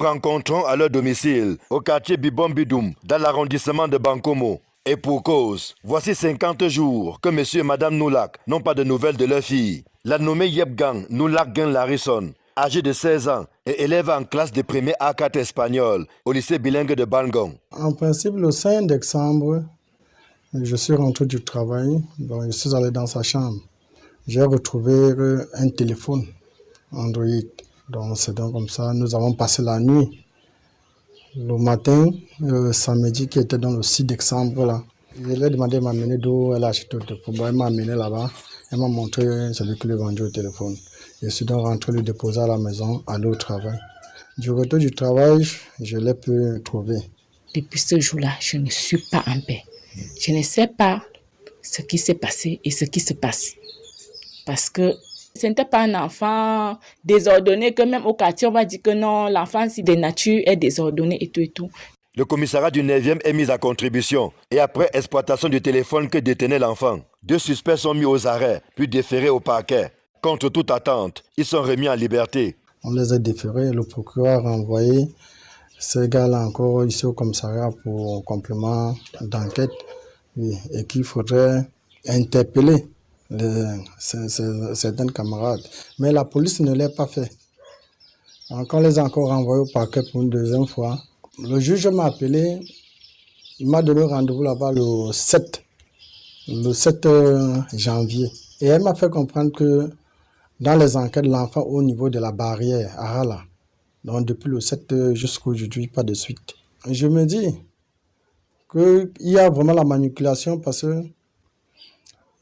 Rencontrons à leur domicile, au quartier Bibombidoum, dans l'arrondissement de Bankomo. Et pour cause, voici 50 jours que monsieur et madame Noulak n'ont pas de nouvelles de leur fille. La nommée Yebgang Noulak Gen Larison, âgée de 16 ans et élève en classe de premier A4 espagnol au lycée bilingue de Bangong. En principe, le 5 décembre, je suis rentré du travail, donc je suis allé dans sa chambre. J'ai retrouvé un téléphone Android. Donc c'est donc comme ça, nous avons passé la nuit. Le matin, samedi qui était dans le 6 décembre, là, je lui ai demandé de m'amener d'où elle a acheté le téléphone. Bon, elle m'a amené là-bas, elle m'a montré celui qui lui vendait le téléphone. Je suis donc rentré le déposer à la maison, aller au travail. Du retour du travail, je l'ai pu trouver. Depuis ce jour-là, je ne suis pas en paix. Je ne sais pas ce qui s'est passé et ce qui se passe. Parce que ce n'était pas un enfant désordonné, que même au quartier, on va dire que non, l'enfant, si de nature, est désordonné et tout et tout. Le commissariat du 9e est mis à contribution et après exploitation du téléphone que détenait l'enfant, 2 suspects sont mis aux arrêts, puis déférés au parquet. Contre toute attente, ils sont remis en liberté. On les a déférés, le procureur a envoyé ces gars-là encore ici au commissariat pour complément d'enquête, oui, et qu'il faudrait interpeller certains camarades. Mais la police ne l'a pas fait. Donc on les a encore renvoyés au parquet pour une deuxième fois. Le juge m'a appelé, il m'a donné rendez-vous là-bas le 7 janvier. Et elle m'a fait comprendre que dans les enquêtes, l'enfant au niveau de la barrière, à Hala, donc depuis le 7 jusqu'à aujourd'hui, pas de suite. Et je me dis qu'il y a vraiment la manipulation parce que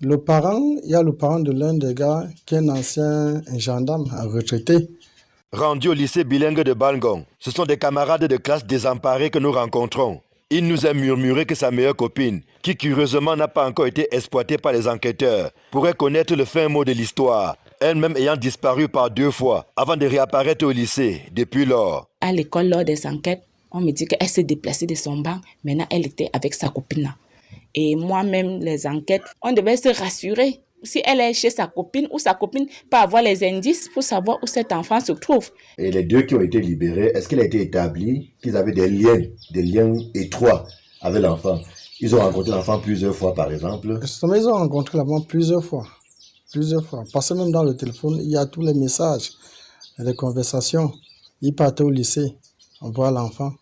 il y a le parent de l'un des gars qui est un ancien gendarme retraité. Rendu au lycée bilingue de Bangong, ce sont des camarades de classe désemparés que nous rencontrons. Il nous a murmuré que sa meilleure copine, qui curieusement n'a pas encore été exploitée par les enquêteurs, pourrait connaître le fin mot de l'histoire, elle-même ayant disparu par 2 fois avant de réapparaître au lycée depuis lors. À l'école, lors des enquêtes, on me dit qu'elle s'est déplacée de son banc. Maintenant, elle était avec sa copine. Et moi-même, les enquêtes, on devait se rassurer. Si elle est chez sa copine ou sa copine peut avoir les indices pour savoir où cet enfant se trouve. Et les 2 qui ont été libérés, est-ce qu'il a été établi qu'ils avaient des liens étroits avec l'enfant? Ils ont rencontré l'enfant plusieurs fois, par exemple. Justement, ils ont rencontré l'enfant plusieurs fois. Parce que même dans le téléphone, il y a tous les messages, les conversations. Ils partaient au lycée, on voit l'enfant.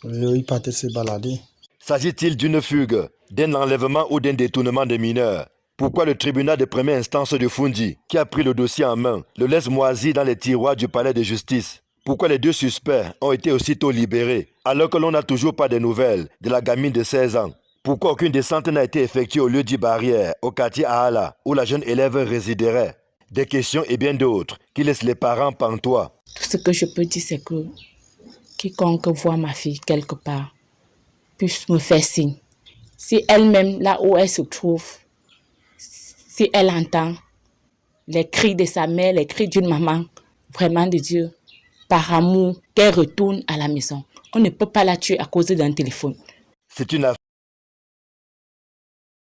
Ils partaient se balader. S'agit-il d'une fugue, d'un enlèvement ou d'un détournement de mineurs? Pourquoi le tribunal de première instance de Fundi, qui a pris le dossier en main, le laisse moisir dans les tiroirs du palais de justice? Pourquoi les 2 suspects ont été aussitôt libérés, alors que l'on n'a toujours pas de nouvelles de la gamine de 16 ans? Pourquoi aucune descente n'a été effectuée au lieu dit barrière, au quartier Ahala, où la jeune élève résiderait? Des questions et bien d'autres qui laissent les parents pantois. Tout ce que je peux dire, c'est que quiconque voit ma fille quelque part puisse me faire signe. Si elle-même, là où elle se trouve, si elle entend les cris de sa mère, les cris d'une maman, vraiment de Dieu, par amour, qu'elle retourne à la maison. On ne peut pas la tuer à cause d'un téléphone. C'est une affaire